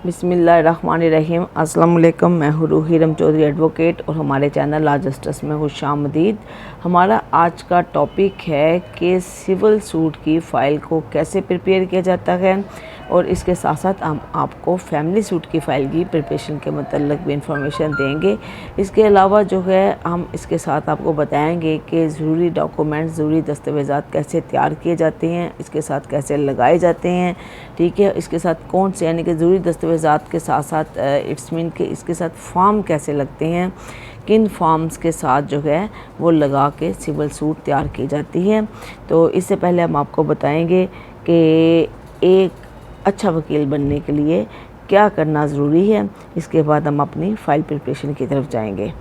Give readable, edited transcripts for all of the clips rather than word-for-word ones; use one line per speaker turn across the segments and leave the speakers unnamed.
बिस्मिल्लाहिर्रहमानिर्रहीम। अस्सलाम वालेकुम। मैं हूँ रूही रम चौधरी एडवोकेट और हमारे चैनल लॉ जस्टिस में खुशामदीद। हमारा आज का टॉपिक है कि सिविल सूट की फ़ाइल को कैसे प्रिपेयर किया जाता है और इसके साथ साथ हम आपको फैमिली सूट की फ़ाइल की प्रिपरेशन के मतलब भी इंफॉर्मेशन देंगे। इसके अलावा जो है हम इसके साथ आपको बताएंगे कि ज़रूरी डॉक्यूमेंट्स, ज़रूरी दस्तावेज़ात कैसे तैयार किए जाते हैं, इसके साथ कैसे लगाए जाते हैं, ठीक है। इसके साथ कौन से यानी कि ज़रूरी दस्तावेज़ात के साथ साथ इट्स मीन के इसके साथ फॉर्म कैसे लगते हैं, किन फॉर्म्स के साथ जो है वो लगा के सिविल सूट तैयार की जाती है। तो इससे पहले हम आपको बताएंगे कि एक अच्छा वकील बनने के लिए क्या करना ज़रूरी है। इसके बाद हम अपनी फ़ाइल प्रिपरेशन की तरफ जाएंगे।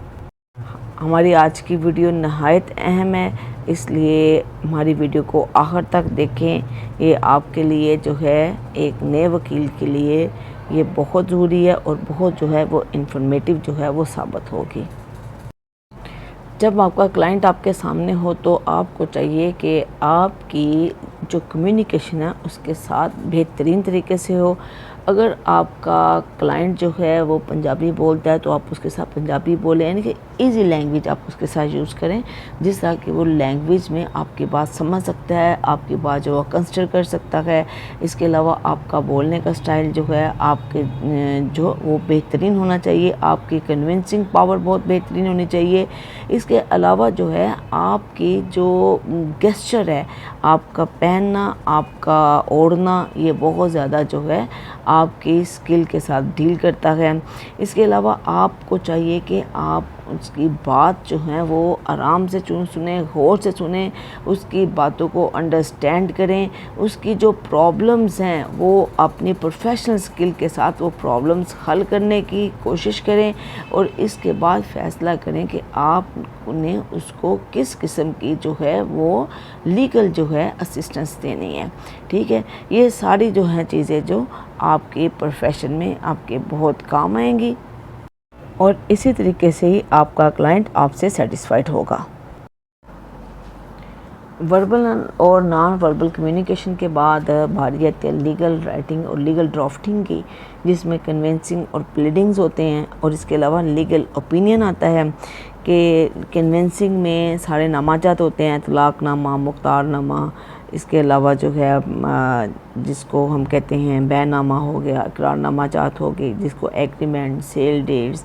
हमारी आज की वीडियो नहायत अहम है, इसलिए हमारी वीडियो को आखिर तक देखें। ये आपके लिए जो है एक नए वकील के लिए ये बहुत ज़रूरी है और बहुत जो है वो इंफॉर्मेटिव जो है वो साबित होगी। जब आपका क्लाइंट आपके सामने हो तो आपको चाहिए कि आपकी जो कम्युनिकेशन है उसके साथ बेहतरीन तरीके से हो। अगर आपका क्लाइंट जो है वो पंजाबी बोलता है तो आप उसके साथ पंजाबी बोलें, यानी कि इजी लैंग्वेज आप उसके साथ यूज़ करें जिस तरह की वो लैंग्वेज में आपकी बात समझ सकता है, आपकी बात जो है कंसिडर कर सकता है। इसके अलावा आपका बोलने का स्टाइल जो है आपके जो वो बेहतरीन होना चाहिए, आपकी कन्विंसिंग पावर बहुत बेहतरीन होनी चाहिए। इसके अलावा जो है आपकी जो गेस्चर है, आपका पहनना, आपका ओढ़ना, ये बहुत ज़्यादा जो है आपकी स्किल के साथ डील करता है। इसके अलावा आपको चाहिए कि आप उसकी बात जो है वो आराम से सुने, गौर से सुने, उसकी बातों को अंडरस्टैंड करें, उसकी जो प्रॉब्लम्स हैं वो अपनी प्रोफेशनल स्किल के साथ वो प्रॉब्लम्स हल करने की कोशिश करें और इसके बाद फ़ैसला करें कि आपने उसको किस किस्म की जो है वो लीगल जो है असिस्टेंस देनी है, ठीक है। ये सारी जो हैं चीज़ें जो आपके प्रोफेशन में आपके बहुत काम आएंगी और इसी तरीके से ही आपका क्लाइंट आपसे सेटिस्फाइड होगा। वर्बल और नॉन वर्बल कम्युनिकेशन के बाद बारी आती है लीगल राइटिंग और लीगल ड्राफ्टिंग की, जिसमें कन्वेंसिंग और प्लीडिंग्स होते हैं और इसके अलावा लीगल ओपिनियन आता है कि कन्वेंसिंग में सारे नामाजात होते हैं, तलाक़नामा, मुख्तारनामा, इसके अलावा जो है जिसको हम कहते हैं बैनामा हो गया, इकरारनामा जात हो गई, जिसको agreement, sale deeds,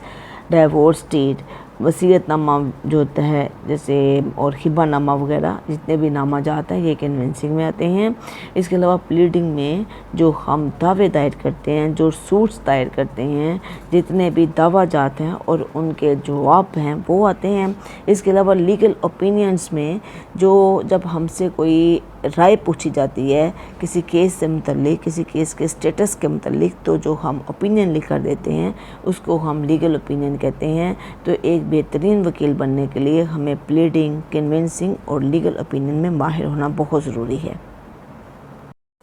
divorce deed, वसीयतनामा जो होता है जैसे और हिबानामा वगैरह, जितने भी नामा जाते हैं ये कन्वेंसिंग में आते हैं। इसके अलावा प्लीडिंग में जो हम दावे दायर करते हैं, जो सूट्स दायर करते हैं, जितने भी दावा जाते हैं और उनके जवाब हैं वो आते हैं। इसके अलावा लीगल ओपिनियंस में जो जब हमसे कोई राय पूछी जाती है किसी केस से मुतल्लिक, किसी केस के स्टेटस के मुतल्लिक, तो जो हम ओपिनियन लिख कर देते हैं उसको हम लीगल ओपिनियन कहते हैं। तो एक बेहतरीन वकील बनने के लिए हमें प्लीडिंग, कन्विंसिंग और लीगल ओपिनियन में माहिर होना बहुत ज़रूरी है।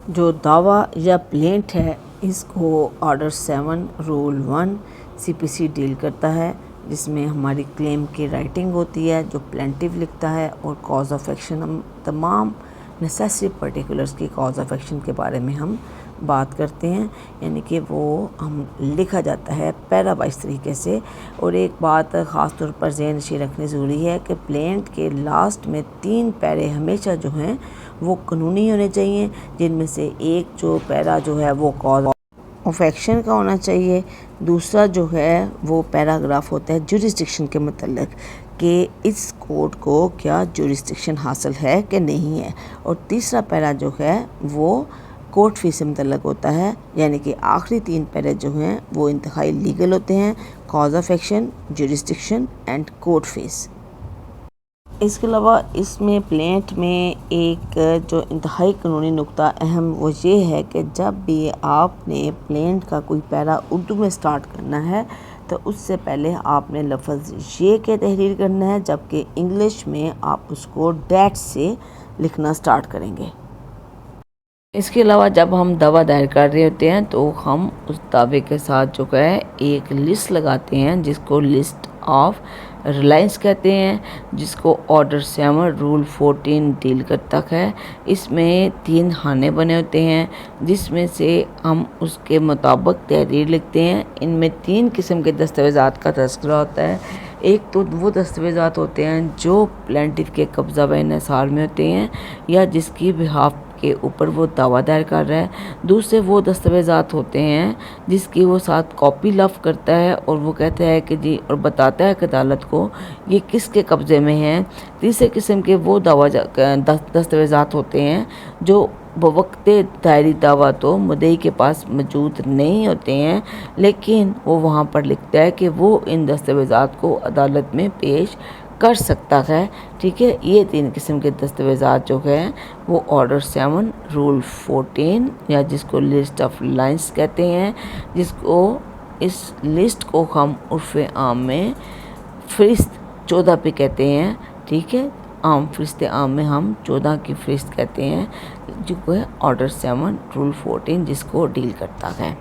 जो दावा या प्लेंट है इसको ऑर्डर 7 रूल 1 CPC डील करता है, जिसमें हमारी क्लेम की राइटिंग होती है जो प्लेंटिव लिखता है और कॉज ऑफ एक्शन, हम तमाम नेसेसरी पर्टिकुलर्स की कॉज ऑफ एक्शन के बारे में हम बात करते हैं, यानी कि वो हम लिखा जाता है पैरा वाइज तरीके से। और एक बात ख़ास तौर पर ज़हन नशीं रखनी ज़रूरी है कि प्लेंट के लास्ट में 3 पैरे हमेशा जो हैं वो कानूनी होने चाहिए, जिनमें से एक जो पैरा जो है वो कॉज ऑफ एक्शन का होना चाहिए, दूसरा जो है वो पैराग्राफ होता है जुरिस्डिक्शन के मतलब कि इस कोर्ट को क्या जुरिस्डिक्शन हासिल है कि नहीं है, और तीसरा पैरा जो है वो कोर्ट फीस से मुतल्लक होता है। यानी कि आखिरी 3 पैरे जो हैं वो इंतहाई लीगल होते हैं, cause of action, jurisdiction and court fees. इसके अलावा इसमें प्लेंट में एक जो इंतहाई कानूनी नुक्ता अहम वो ये है कि जब भी आपने प्लेंट का कोई पैरा उर्दू में स्टार्ट करना है तो उससे पहले आपने लफ्ज़ ये के तहरीर करना है, जबकि इंग्लिश में आप उसको डैट से लिखना स्टार्ट करेंगे। इसके अलावा जब हम दावा दायर कर रहे होते हैं तो हम उस दावे के साथ जो है एक लिस्ट लगाते हैं जिसको लिस्ट ऑफ रिलायंस कहते हैं, जिसको ऑर्डर 7 रूल 14 डील करता है। इसमें 3 खाने बने होते हैं जिसमें से हम उसके मुताबिक तहरीर लिखते हैं। इनमें 3 किस्म के दस्तावेज़ात का तज़किरा होता है। एक तो वो दस्तावेज़ात होते हैं जो प्लेंटिफ के कब्ज़ा व इन्हिसार में होते हैं या जिसकी बिहाफ के ऊपर वो दावा दायर कर रहा है। दूसरे वो दस्तावेज़ात होते हैं जिसकी वो साथ कॉपी लफ करता है और वो कहता है कि जी, और बताता है कि अदालत को ये किसके कब्ज़े में है। तीसरे किस्म के वो दस्तावेज़ात होते हैं जो बवक्त दायरी दावा तो मुद्दई के पास मौजूद नहीं होते हैं, लेकिन वो वहाँ पर लिखता है कि वो इन दस्तावेज़ात को अदालत में पेश कर सकता है। ठीक है, ये 3 किस्म के दस्तावेज़ात जो हैं वो ऑर्डर 7 रूल 14 या जिसको लिस्ट ऑफ लाइन्स कहते हैं, जिसको इस लिस्ट को हम उर्फ़ आम में फ़हरिस्त 14 पे कहते हैं। ठीक है, आम फ़हरिस्त आम में हम 14 की फ़हरिस्त कहते हैं, जो है ऑर्डर 7 रूल 14 जिसको डील करता है।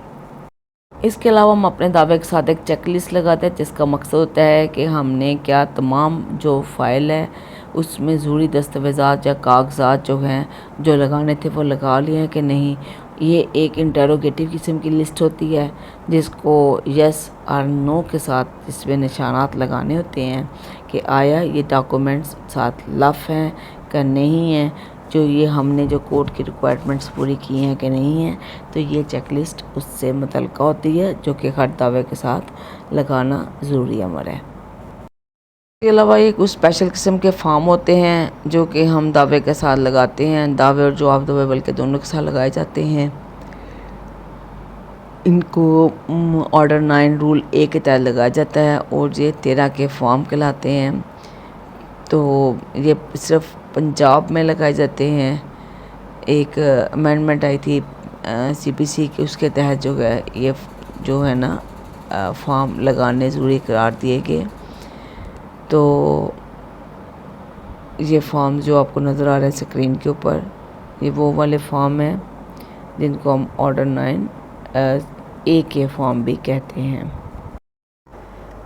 इसके अलावा हम अपने दावे के साथ एक चेक लिस्ट लगाते हैं जिसका मकसद होता है कि हमने क्या तमाम जो फ़ाइल है उसमें ज़रूरी दस्तावेज़ात या कागज़ात जो हैं जो लगाने थे वो लगा लिए हैं कि नहीं। ये एक इंटरोगेटिव किस्म की लिस्ट होती है जिसको यस और नो के साथ इसमें निशानात लगाने होते हैं कि आया ये डॉक्यूमेंट्स साथ लफ हैं कि नहीं है, जो ये हमने जो कोर्ट की रिक्वायरमेंट्स पूरी की हैं कि नहीं हैं। तो ये चेकलिस्ट उससे मुतल्लिका होती है जो कि हर दावे के साथ लगाना ज़रूरी अमर है। इसके अलावा ये कुछ स्पेशल किस्म के फॉर्म होते हैं जो कि हम दावे के साथ लगाते हैं। दावे और जवाब दावे बल्कि दोनों के साथ लगाए जाते हैं। इनको ऑर्डर 9 रूल ए के तहत लगाया जाता है और ये 13 के फॉर्म कहलाते हैं। तो ये सिर्फ पंजाब में लगाए जाते हैं। एक अमेंडमेंट आई थी CPC की, उसके तहत जो है ये जो है ना फॉर्म लगाने ज़रूरी करार दिए गए। तो ये फॉर्म जो आपको नज़र आ रहे हैं स्क्रीन के ऊपर, ये वो वाले फॉर्म हैं जिनको हम ऑर्डर 9 ए के फॉर्म भी कहते हैं।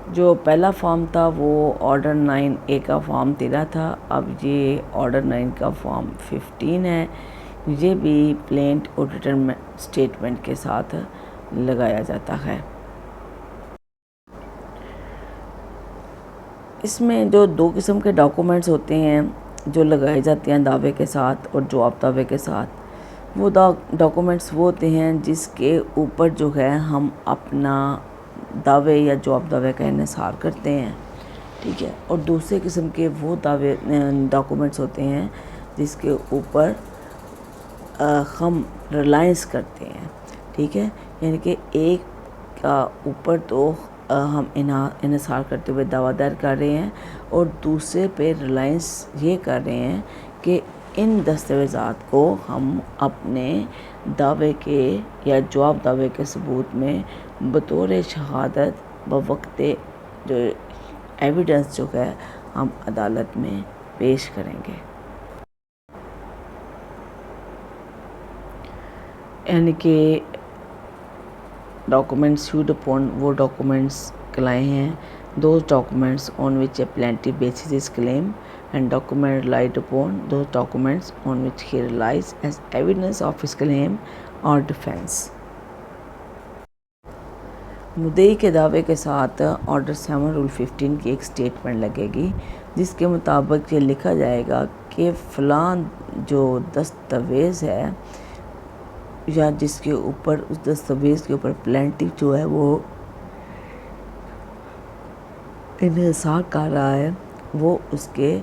जो पहला फॉर्म था वो ऑर्डर 9 ए का फॉर्म 13 था। अब ये ऑर्डर 9 का फॉर्म 15 है। ये भी प्लेंट और रिटर्न स्टेटमेंट के साथ लगाया जाता है। इसमें जो 2 किस्म के डॉक्यूमेंट्स होते हैं जो लगाए जाते हैं दावे के साथ और जवाब दावे के साथ, वो डॉक्यूमेंट्स वो होते हैं जिसके ऊपर जो है हम अपना दावे या जवाब दावे का इन्हिसार करते हैं। ठीक है, और दूसरे किस्म के वो दावे डॉक्यूमेंट्स होते हैं जिसके ऊपर हम रिलायंस करते हैं। ठीक है, यानी कि एक का ऊपर तो हम इन्हिसार करते हुए दावा दायर कर रहे हैं और दूसरे पे रिलायंस ये कर रहे हैं कि इन दस्तावेज़ात को हम अपने दावे के या जवाब दावे के सबूत में बतौर शहादत बवक्त जो एविडेंस जो है हम अदालत में पेश करेंगे। यानी कि डॉक्यूमेंट्स issued upon वो डॉक्यूमेंट्स कहलाए हैं those documents on which a plaintiff bases his claim and document relied upon those documents on which he relies as evidence of his claim or defense। मुद्दई के दावे के साथ ऑर्डर 7 रूल 15 की एक statement लगेगी जिसके मुताबिक ये लिखा जाएगा कि फ़लाँ जो दस्तावेज़ है या जिसके ऊपर उस दस्तावेज़ के ऊपर प्लेंटिफ जो है वो इन्हिसार कर रहा है वो उसके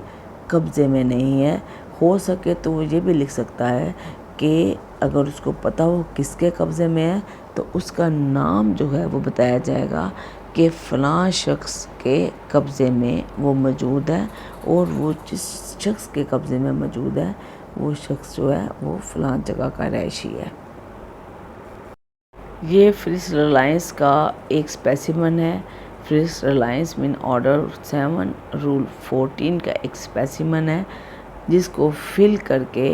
कब्ज़े में नहीं है। हो सके तो वो ये भी लिख सकता है कि अगर उसको पता हो किसके कब्ज़े में है तो उसका नाम जो है वो बताया जाएगा कि फ़लाँ शख्स के कब्ज़े में वो मौजूद है और वो जिस शख्स के कब्ज़े में मौजूद है वो शख्स जो है वो फ़लाँ जगह का रहायशी है। ये फ़हरिस्त रिलायंस का एक स्पेसिमन है। फ़हरिस्त रिलायंस मीन ऑर्डर 7 रूल 14 का एक स्पेसिमन है जिसको फिल करके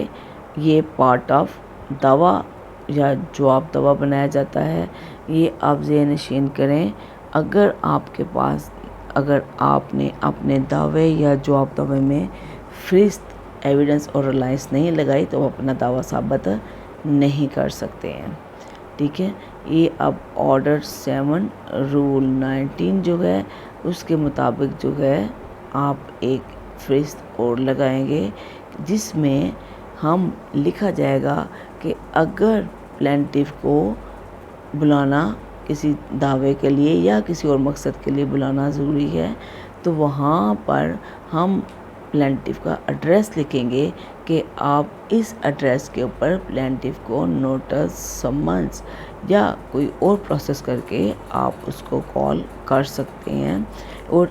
ये पार्ट ऑफ दावा या जवाब दावा बनाया जाता है। ये आप ज़हन नशीन करें, अगर आपके पास اگر آپ نے اپنے دعوے یا جواب دعوے میں فہرست ایویڈنس اور ریلائنس نہیں لگائی تو وہ اپنا دعویٰ ثابت نہیں کر سکتے ہیں. ٹھیک ہے. یہ اب آرڈر 7 رول 19 جو ہے اس کے مطابق جو ہے آپ ایک فہرست اور لگائیں گے جس میں ہم لکھا جائے گا کہ اگر پلینٹیف کو بلانا کسی دعوے کے لیے یا کسی اور مقصد کے لیے بلانا ضروری ہے تو وہاں پر ہم پلینٹیف کا ایڈریس لکھیں گے کہ آپ اس ایڈریس کے اوپر پلینٹیف کو نوٹس سمنس یا کوئی اور پروسیس کر کے آپ اس کو کال کر سکتے ہیں اور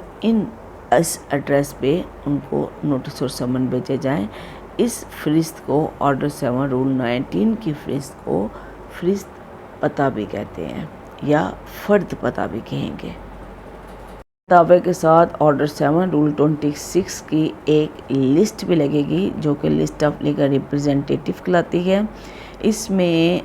اس ایڈریس پہ ان کو نوٹس اور سمن بھیجے جائیں. اس فہرست کو آرڈر 7 رول 19 کی فہرست کو فہرست پتہ بھی کہتے ہیں یا فرد پتہ بھی کہیں گے. دعوے کے ساتھ آرڈر 7 رول 26 کی ایک لسٹ بھی لگے گی جو کہ لسٹ آف لیگل ریپرزینٹیٹیو کہلاتی ہے. اس میں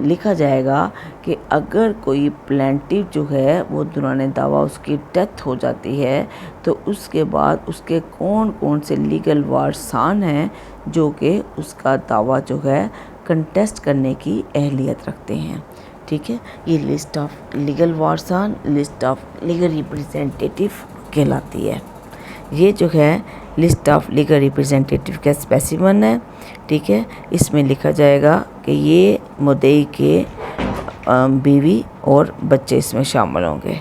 لکھا جائے گا کہ اگر کوئی پلینٹیف جو ہے وہ دوران دعویٰ اس کی ڈیتھ ہو جاتی ہے تو اس کے بعد اس کے کون کون سے لیگل وارثان ہیں جو کہ اس کا دعویٰ جو ہے کنٹیسٹ کرنے کی اہلیت رکھتے ہیں. ٹھیک ہے. یہ لسٹ آف لیگل وارثان لسٹ آف لیگل ریپرزینٹیٹیو کہلاتی ہے. یہ جو ہے لسٹ آف لیگل ریپرزینٹیٹیو کا اسپیسیمن ہے. ٹھیک ہے. اس میں لکھا جائے گا کہ یہ مدعی کے بیوی اور بچے اس میں شامل ہوں گے.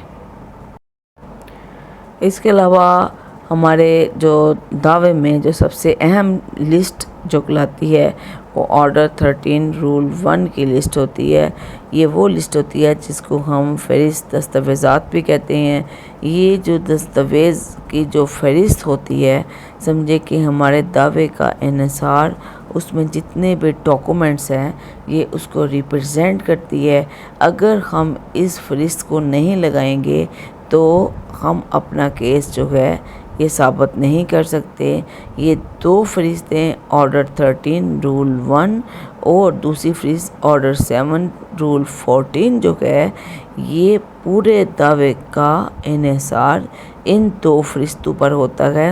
اس کے علاوہ ہمارے جو دعوے میں جو سب سے اہم لسٹ جو کہلاتی ہے وہ آرڈر 13 رول 1 کی لسٹ ہوتی ہے. یہ وہ لسٹ ہوتی ہے جس کو ہم فہرست دستاویزات بھی کہتے ہیں. یہ جو دستاویز کی جو فہرست ہوتی ہے سمجھے کہ ہمارے دعوے کا انحصار اس میں جتنے بھی ڈاکومنٹس ہیں یہ اس کو ریپرزینٹ کرتی ہے. اگر ہم اس فہرست کو نہیں لگائیں گے تو ہم اپنا کیس جو ہے یہ ثابت نہیں کر سکتے. یہ دو فہرستیں آرڈر 13 رول 1 اور دوسری فہرست آرڈر 7 رول 14 جو ہے یہ پورے دعوے کا انحصار ان دو فہرستوں پر ہوتا ہے.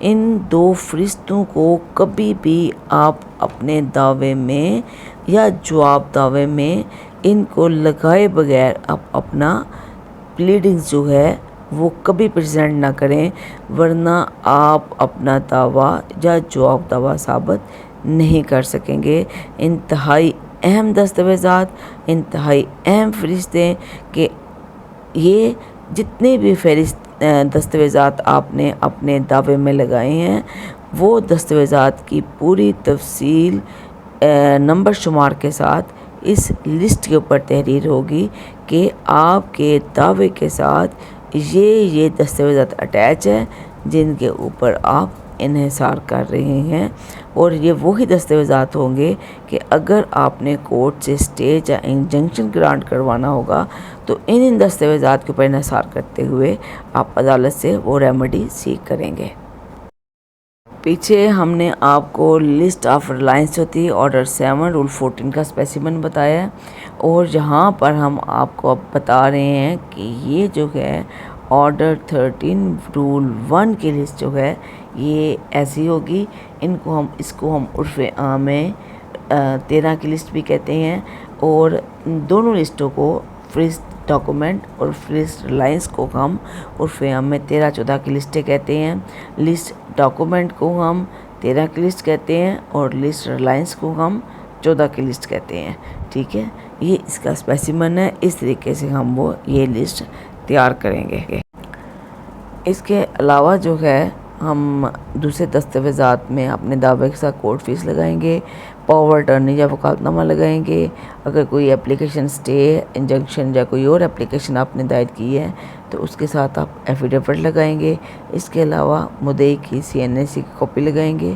ان دو فہرستوں کو کبھی بھی آپ اپنے دعوے میں یا جواب دعوے میں ان کو لگائے بغیر آپ اپنا پلیڈنگز جو ہے وہ کبھی پریزنٹ نہ کریں ورنہ آپ اپنا دعویٰ یا جواب دعویٰ ثابت نہیں کر سکیں گے. انتہائی اہم دستاویزات انتہائی اہم فہرستیں کہ یہ جتنے بھی فہرست دستاویزات آپ نے اپنے دعوے میں لگائے ہیں وہ دستاویزات کی پوری تفصیل نمبر شمار کے ساتھ اس لسٹ کے اوپر تحریر ہوگی کہ آپ کے دعوے کے ساتھ یہ دستاویزات اٹیچ ہیں جن کے اوپر آپ انحصار کر رہے ہیں. اور یہ وہی دستاویزات ہوں گے کہ اگر آپ نے کورٹ سے اسٹے یا انجنکشن گرانٹ کروانا ہوگا تو ان دستاویزات کے اوپر انحصار کرتے ہوئے آپ عدالت سے وہ ریمیڈی سیک کریں گے. پیچھے ہم نے آپ کو لسٹ آف ریلائنس ہوتی ہے آرڈر 7 رول 14 کا اسپیسیمن بتایا ہے اور یہاں پر ہم آپ کو اب بتا رہے ہیں کہ یہ جو ہے آرڈر 13 رول 1 کی لسٹ جو ہے یہ ایسی ہوگی. اس کو ہم عرف عام میں 13 کی لسٹ بھی کہتے ہیں اور دونوں لسٹوں کو فہرست ڈاکومنٹ اور فہرست ریلائنس کو ہم عرف عام میں 13-14 کی لسٹیں کہتے ہیں. لسٹ ڈاکومنٹ کو ہم 13 کی لسٹ کہتے ہیں اور لسٹ ریلائنس کو ہم 14 کی لسٹ کہتے ہیں. ٹھیک ہے. یہ اس کا اسپیسیمن ہے. اس طریقے سے ہم یہ لسٹ تیار کریں گے. اس کے علاوہ جو ہے ہم دوسرے دستاویزات میں اپنے دعوے کے ساتھ کورٹ فیس لگائیں گے پاور اٹرنی یا وکالت نامہ لگائیں گے. اگر کوئی اپلیکیشن اسٹے انجنکشن یا کوئی اور اپلیکیشن آپ نے دائر کی ہے تو اس کے ساتھ آپ ایفیڈیوٹ لگائیں گے. اس کے علاوہ مدعی کی CNAC کی کاپی لگائیں گے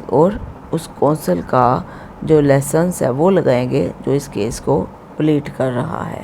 اور اس کونسل کا جو لائسنس ہے وہ لگائیں گے جو اس کیس کو پلیٹ کر رہا ہے.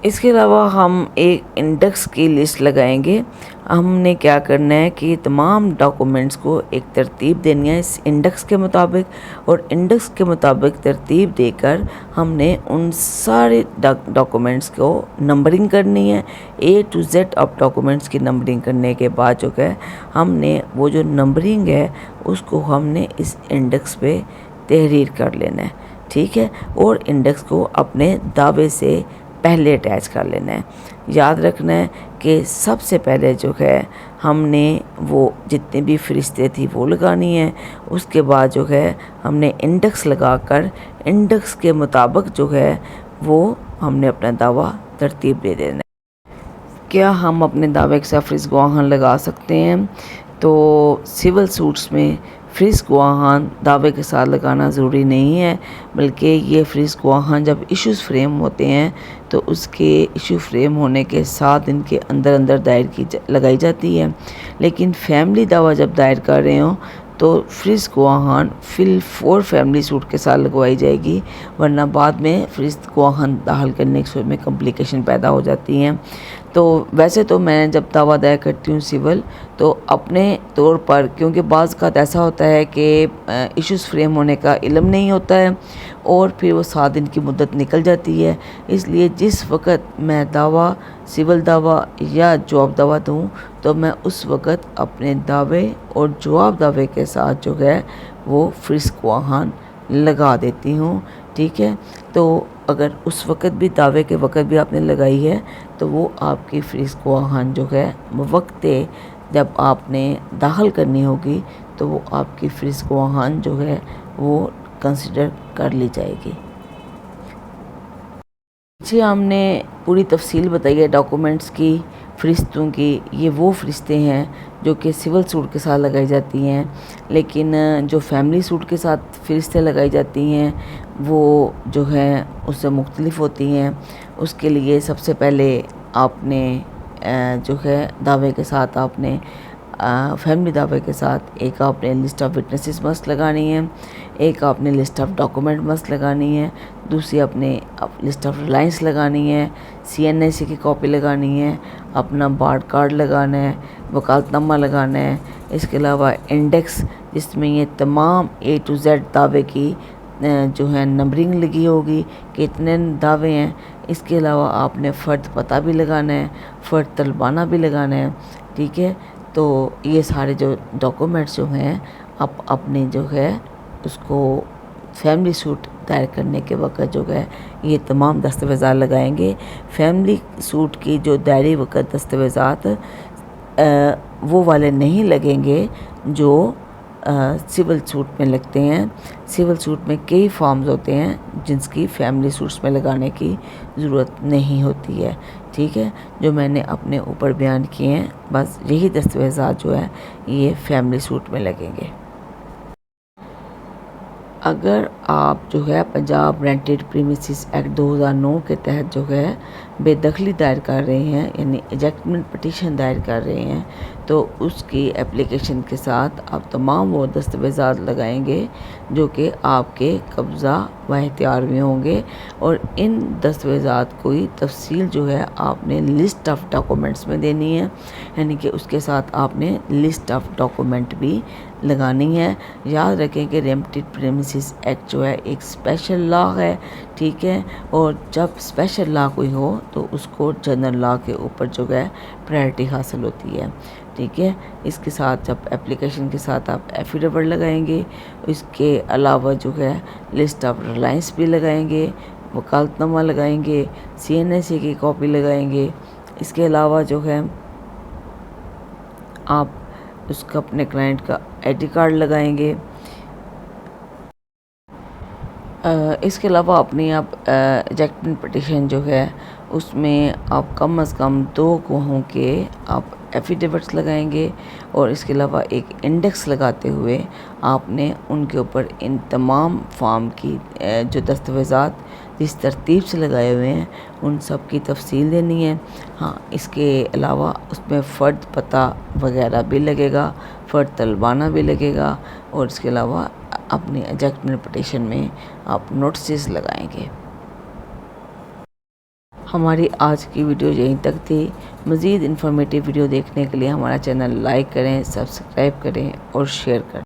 اس کے علاوہ ہم ایک انڈیکس کی لسٹ لگائیں گے. ہم نے کیا کرنا ہے کہ تمام ڈاکومنٹس کو ایک ترتیب دینی ہے اس انڈیکس کے مطابق، اور انڈیکس کے مطابق ترتیب دے کر ہم نے ان سارے ڈاکومنٹس کو نمبرنگ کرنی ہے. A to Z of documents کی نمبرنگ کرنے کے بعد جو ہے ہم نے وہ جو نمبرنگ ہے اس کو ہم نے اس انڈیکس پہ تحریر کر لینا ہے. ٹھیک ہے، اور انڈیکس کو اپنے دعوے سے پہلے اٹیچ کر لینا ہے. یاد رکھنا ہے کہ سب سے پہلے جو ہے ہم نے وہ جتنے بھی فرشتے تھی وہ لگانی ہیں. اس کے بعد جو ہے ہم نے انڈیکس لگا کر انڈیکس کے مطابق جو ہے وہ ہم نے اپنا دعویٰ ترتیب دے دینا ہے. کیا ہم اپنے دعوے کے ساتھ فرض گواہان لگا سکتے ہیں؟ تو سول سوٹس میں فرض گواہان دعوے کے ساتھ لگانا ضروری نہیں ہے، بلکہ یہ فرض گواہان جب ایشوز فریم ہوتے ہیں تو اس کے ایشو فریم ہونے کے ساتھ ان کے اندر لگائی جاتی ہے. لیکن فیملی دعویٰ جب دائر کر رہے ہوں تو فرض گواہان فور فیملی سوٹ کے ساتھ لگوائی جائے گی، ورنہ بعد میں فرض گواہان داخل کرنے کے میں کمپلیکیشن پیدا ہو جاتی ہیں. تو ویسے تو میں جب دعویٰ دائر کرتی ہوں سول تو اپنے طور پر، کیونکہ بعض کا ایسا ہوتا ہے کہ ایشوز فریم ہونے کا علم نہیں ہوتا ہے اور پھر وہ 7 دن کی مدت نکل جاتی ہے، اس لیے جس وقت میں دعویٰ سول دعویٰ یا جواب دعویٰ دوں تو میں اس وقت اپنے دعوے اور جواب دعوے کے ساتھ جو ہے وہ فرض گواہان لگا دیتی ہوں. ٹھیک ہے، تو اگر اس وقت بھی دعوے کے وقت بھی آپ نے لگائی ہے تو وہ آپ کی فرض گواہان جو ہے وقت جب آپ نے داخل کرنی ہوگی تو وہ آپ کی فرض گواہان جو ہے وہ کنسیڈر کر لی جائے گی. جی، ہم نے پوری تفصیل بتائی ہے ڈاکومنٹس کی، فرشتوں کی. یہ وہ فرشتے ہیں جو کہ سول سوٹ کے ساتھ لگائی جاتی ہیں، لیکن جو فیملی سوٹ کے ساتھ فرشتے لگائی جاتی ہیں وہ جو ہے اس سے مختلف ہوتی ہیں. اس کے لیے سب سے پہلے آپ نے جو ہے دعوے کے ساتھ آپ نے فیملی دعوے کے ساتھ ایک آپ نے لسٹ آف وٹنسز مسٹ لگانی ہے، ایک آپ نے لسٹ آف ڈاکومنٹ مسٹ لگانی ہے، دوسری اپنے لسٹ آف ریلائنس لگانی ہے، CNIC کی کاپی لگانی ہے، اپنا بارڈ کارڈ لگانا ہے، وکالت نامہ لگانا ہے. اس کے علاوہ انڈیکس جس میں یہ تمام A to Z دعوے کی جو ہے نمبرنگ لگی ہوگی کہ اتنے دعوے ہیں. اس کے علاوہ آپ نے فرد پتہ بھی لگانا ہے، فرد طلبانہ بھی لگانا ہے. ٹھیک ہے، تو یہ سارے جو ڈاکومنٹس جو ہیں آپ اپنے جو ہے اس کو فیملی سوٹ دائر کرنے کے وقت جو ہے یہ تمام دستاویزات لگائیں گے. فیملی سوٹ کی جو دائرے وقت دستاویزات وہ والے نہیں لگیں گے جو سول سوٹ میں لگتے ہیں. سول سوٹ میں کئی فارمز ہوتے ہیں جن کی فیملی سوٹس میں لگانے کی ضرورت نہیں ہوتی ہے. ٹھیک ہے، جو میں نے اپنے اوپر بیان کیے ہیں بس یہی دستاویزات جو ہے یہ فیملی سوٹ میں لگیں گے. اگر آپ جو ہے پنجاب رینٹڈ پریمیسز ایکٹ 2009 کے تحت جو ہے بے دخلی دائر کر رہے ہیں، یعنی ایجیکٹمنٹ پٹیشن دائر کر رہے ہیں، تو اس کی اپلیکیشن کے ساتھ آپ تمام وہ دستاویزات لگائیں گے جو کہ آپ کے قبضہ و اختیار میں ہوں گے. اور ان دستاویزات کی تفصیل جو ہے آپ نے لسٹ آف ڈاکومنٹس میں دینی ہے، یعنی کہ اس کے ساتھ آپ نے لسٹ آف ڈاکومنٹ بھی لگانی ہے. یاد رکھیں کہ رینٹڈ پریمیسز ایکٹ جو ہے ایک اسپیشل لا ہے. ٹھیک ہے، اور جب اسپیشل لا کوئی ہو تو اس کو جنرل لا کے اوپر جو ہے پرائرٹی حاصل ہوتی ہے. ٹھیک ہے، اس کے ساتھ جب اپلیکیشن کے ساتھ آپ ایفیڈیوٹ لگائیں گے، اس کے علاوہ جو ہے لسٹ آف ریلائنس بھی لگائیں گے، وکالت نامہ لگائیں گے، CNIC کی کاپی لگائیں گے. اس کے علاوہ جو ہے آپ اس کا اپنے کلائنٹ کا ID کارڈ لگائیں گے. اس کے علاوہ اپنی آپ ایجیکٹمنٹ پٹیشن جو ہے اس میں آپ کم از کم 2 گواہوں کے آپ ایفیڈیوٹس لگائیں گے، اور اس کے علاوہ ایک انڈیکس لگاتے ہوئے آپ نے ان کے اوپر ان تمام فارم کی جو دستاویزات جس ترتیب سے لگائے ہوئے ہیں ان سب کی تفصیل دینی ہے. ہاں، اس کے علاوہ اس میں فرد پتہ وغیرہ بھی لگے گا، فرد طلبانہ بھی لگے گا، اور اس کے علاوہ اپنی ایجیکٹمنٹ پٹیشن میں آپ نوٹسز لگائیں گے. ہماری آج کی ویڈیو یہیں تک تھی. مزید انفارمیٹیو ویڈیو دیکھنے کے لیے ہمارا چینل لائک کریں، سبسکرائب کریں اور شیئر کریں.